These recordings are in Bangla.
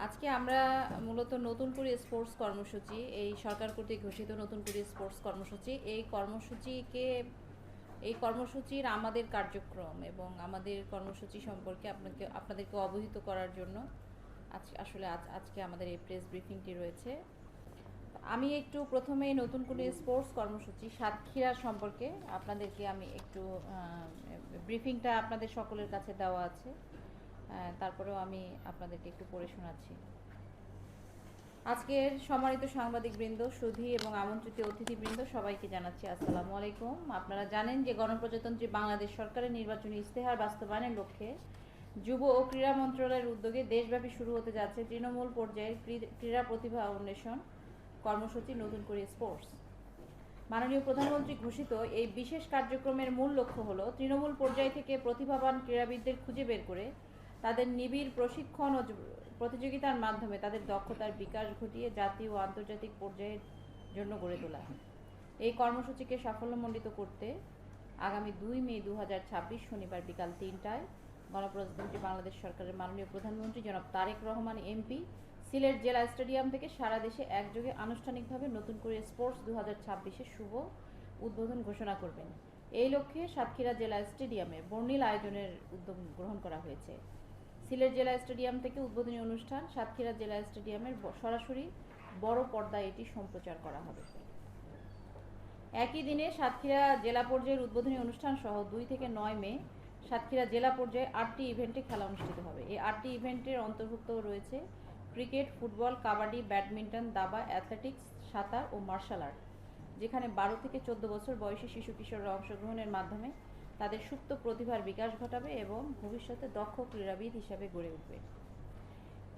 আজকে আমরা মূলত নতুন করে স্পোর্টস কর্মসূচি এই সরকার কর্তৃক ঘোষিত নতুন করে স্পোর্টস কর্মসূচি এই কর্মসূচির আমাদের কার্যক্রম এবং আমাদের কর্মসূচি সম্পর্কে আপনাদেরকে অবহিত করার জন্য আজকে আমাদের এই প্রেস ব্রিফিংটি রয়েছে। আমি একটু প্রথমেই নতুন করে স্পোর্টস কর্মসূচি সাতক্ষীরা সম্পর্কে আপনাদেরকে আমি একটু ব্রিফিংটা আপনাদের সকলের কাছে দেওয়া আছে, তারপরেও আমি আপনাদেরকে একটু পড়ে শোনাচ্ছি। আজকের সম্মানিত সাংবাদিকবৃন্দ, সুধী এবং আমন্ত্রিত অতিথিবৃন্দ, সবাইকে জানাচ্ছি আসসালামু আলাইকুম। আপনারা জানেন যে গণপ্রজাতন্ত্রী বাংলাদেশ সরকারের নির্বাচনী ইশতেহার বাস্তবায়নের লক্ষ্যে যুব ও ক্রীড়া মন্ত্রণালয়ের উদ্যোগে দেশব্যাপী শুরু হতে যাচ্ছে তৃণমূল পর্যায়ের ক্রীড়া প্রতিভা অন্বেষণ কর্মসূচি নতুন করে স্পোর্টস। মাননীয় প্রধানমন্ত্রী ঘোষিত এই বিশেষ কার্যক্রমের মূল লক্ষ্য হল তৃণমূল পর্যায় থেকে প্রতিভাবান ক্রীড়াবিদদের খুঁজে বের করে তাদের নিবিড় প্রশিক্ষণ ও প্রতিযোগিতার মাধ্যমে তাদের দক্ষতার বিকাশ ঘটিয়ে জাতীয় ও আন্তর্জাতিক পর্যায়ের জন্য গড়ে তোলা। এই কর্মসূচিকে সাফল্যমণ্ডিত করতে আগামী 2 মে 2026 শনিবার বিকাল 3টায় গণপ্রজাতন্ত্রী বাংলাদেশ সরকারের মাননীয় প্রধানমন্ত্রী জনাব তারেক রহমান এমপি সিলেট জেলা স্টেডিয়াম থেকে সারা দেশে একযোগে আনুষ্ঠানিকভাবে নতুন করে স্পোর্টস 2026-এর শুভ উদ্বোধন ঘোষণা করবেন। এই লক্ষ্যে সাতক্ষীরা জেলা স্টেডিয়ামে বর্ণিল আয়োজনের উদ্যোগ গ্রহণ করা হয়েছে। সিলেট জেলা স্টেডিয়াম থেকে উদ্বোধনী অনুষ্ঠান সাতক্ষীরা জেলা স্টেডিয়ামের সরাসরি বড় পর্দায় এটি সম্প্রচার করা হবে। একই দিনে সাতক্ষীরা জেলা পর্যায়ের উদ্বোধনী অনুষ্ঠান সহ 2 থেকে 9 মে সাতক্ষীরা জেলা পর্যায়ে 8টি ইভেন্টে খেলা অনুষ্ঠিত হবে। এই 8টি ইভেন্টের অন্তর্ভুক্ত রয়েছে ক্রিকেট, ফুটবল, কাবাডি, ব্যাডমিন্টন, দাবা, অ্যাথলেটিক্স, সাঁতার ও মার্শাল আর্ট, যেখানে 12 থেকে 14 বছর বয়সী শিশু কিশোররা অংশগ্রহণের মাধ্যমে তাদের সুপ্ত প্রতিভার বিকাশ ঘটাবে এবং ভবিষ্যতে দক্ষ ক্রীড়াবিদ হিসাবে গড়ে উঠবে।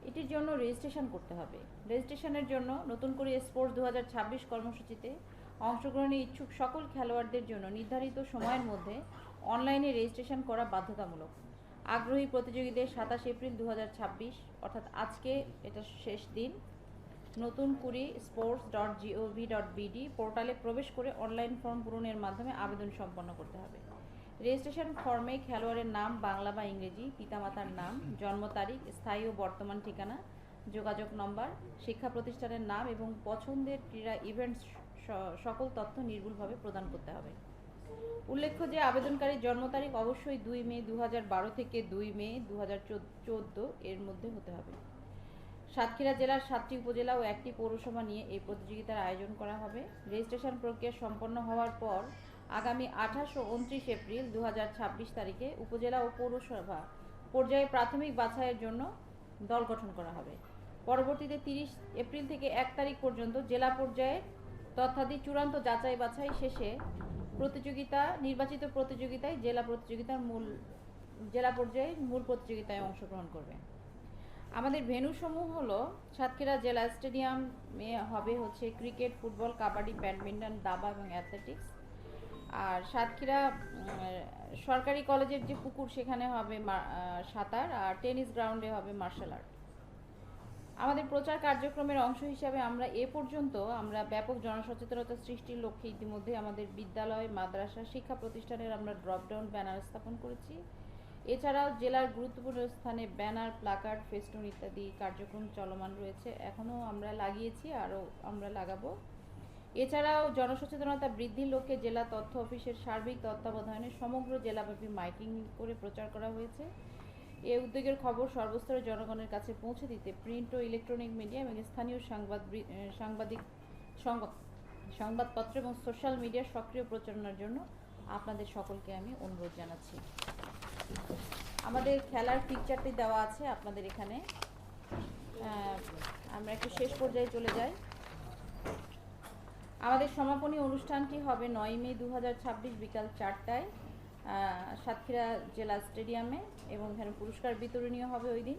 এটির জন্য রেজিস্ট্রেশন করতে হবে। রেজিস্ট্রেশনের জন্য নতুন করে স্পোর্টস 2026 কর্মসূচিতে অংশগ্রহণে ইচ্ছুক সকল খেলোয়াড়দের জন্য নির্ধারিত সময়ের মধ্যে অনলাইনে রেজিস্ট্রেশন করা বাধ্যতামূলক। আগ্রহী প্রতিযোগীদের 27 এপ্রিল 2026 অর্থাৎ আজকে এটা শেষ দিন নতুন কুড়ি sports.gov.bd পোর্টালে প্রবেশ করে অনলাইন ফর্ম পূরণের মাধ্যমে আবেদন সম্পন্ন করতে হবে। রেজিস্ট্রেশন ফর্মে খেলোয়াড়ের নাম বাংলা বা ইংরেজি, পিতামাতার নাম, জন্ম তারিখ, স্থায়ী ও বর্তমান ঠিকানা, যোগাযোগ নম্বর, শিক্ষা প্রতিষ্ঠানের নাম এবং পছন্দের ক্রীড়া ইভেন্টস সকল তথ্য নির্ভুলভাবে প্রদান করতে হবে। উল্লেখ্য যে আবেদনকারীর জন্ম তারিখ অবশ্যই 2 মে 2012 থেকে 2 মে 2014 এর মধ্যে হতে হবে। সাতক্ষীরা জেলার 7টি উপজেলা ও 1টি পৌরসভা নিয়ে এই প্রতিযোগিতার আয়োজন করা হবে। রেজিস্ট্রেশন প্রক্রিয়া সম্পন্ন হওয়ার পর আগামী 28 ও 29 এপ্রিল 2026 তারিখে উপজেলা ও পৌরসভা পর্যায়ে প্রাথমিক বাছাইয়ের জন্য দল গঠন করা হবে। পরবর্তীতে 30 এপ্রিল থেকে 1 তারিখ পর্যন্ত জেলা পর্যায়ে তথ্যাদি চূড়ান্ত যাচাই বাছাই শেষে নির্বাচিত প্রতিযোগিতায় জেলা পর্যায়ে মূল প্রতিযোগিতায় অংশগ্রহণ করবে। আমাদের ভেন্যুসমূহ হলো সাতক্ষীরা জেলা স্টেডিয়ামে হবে হচ্ছে ক্রিকেট, ফুটবল, কাবাডি, ব্যাডমিন্টন, দাবা এবং অ্যাথলেটিক্স। আর সাতক্ষীরা সরকারি কলেজের যে পুকুর সেখানে হবে সাঁতার, আর টেনিস গ্রাউন্ডে হবে মার্শাল আর্ট। আমাদের প্রচার কার্যক্রমের অংশ হিসাবে আমরা ব্যাপক জনসচেতনতা সৃষ্টির লক্ষ্যে ইতিমধ্যে আমাদের বিদ্যালয়, মাদ্রাসা, শিক্ষা প্রতিষ্ঠানের আমরা ড্রপডাউন ব্যানার স্থাপন করেছি। এছাড়াও জেলার গুরুত্বপূর্ণ স্থানে ব্যানার, প্লাকার্ড, ফেস্টুন ইত্যাদি কার্যক্রম চলমান রয়েছে। এখনও আমরা লাগিয়েছি, আরও আমরা লাগাবো। এছাড়াও জনসচেতনতা বৃদ্ধির লক্ষ্যে জেলা তথ্য অফিসের সার্বিক তত্ত্বাবধানে সমগ্র জেলাব্যাপী মাইকিং করে প্রচার করা হয়েছে। এই উদ্যোগের খবর সর্বস্তরের জনগণের কাছে পৌঁছে দিতে প্রিন্ট ও ইলেকট্রনিক মিডিয়া এবং স্থানীয় সংবাদপত্র এবং সোশ্যাল মিডিয়ার সক্রিয় প্রচারণার জন্য আপনাদের সকলকে আমি অনুরোধ জানাচ্ছি। আমাদের খেলার পিকচারটি দেওয়া আছে আপনাদের এখানে। আমরা একটু শেষ পর্যায়ে চলে যাই। আমাদের সমাপনী অনুষ্ঠানটি হবে 9 মে 2026 বিকাল 4টায় সাতক্ষীরা জেলা স্টেডিয়ামে এবং এখানে পুরস্কার বিতরণীয় হবে ওই দিন।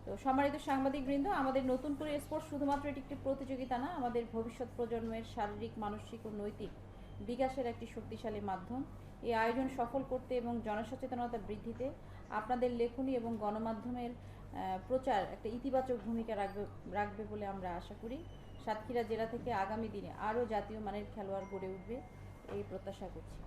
তো সম্মানিত সাংবাদিকবৃন্দ, আমাদের নতুন করে স্পোর্টস শুধুমাত্র এটি একটি প্রতিযোগিতা না, আমাদের ভবিষ্যৎ প্রজন্মের শারীরিক, মানসিক ও নৈতিক বিকাশের একটি শক্তিশালী মাধ্যম। এই আয়োজন সফল করতে এবং জনসচেতনতা বৃদ্ধিতে আপনাদের লেখনী এবং গণমাধ্যমের প্রচার একটা ইতিবাচক ভূমিকা রাখবে বলে আমরা আশা করি। সাতক্ষীরা জেলা থেকে আগামী দিনে আরও জাতীয় মানের খেলোয়াড় গড়ে উঠবে এই প্রত্যাশা করছি।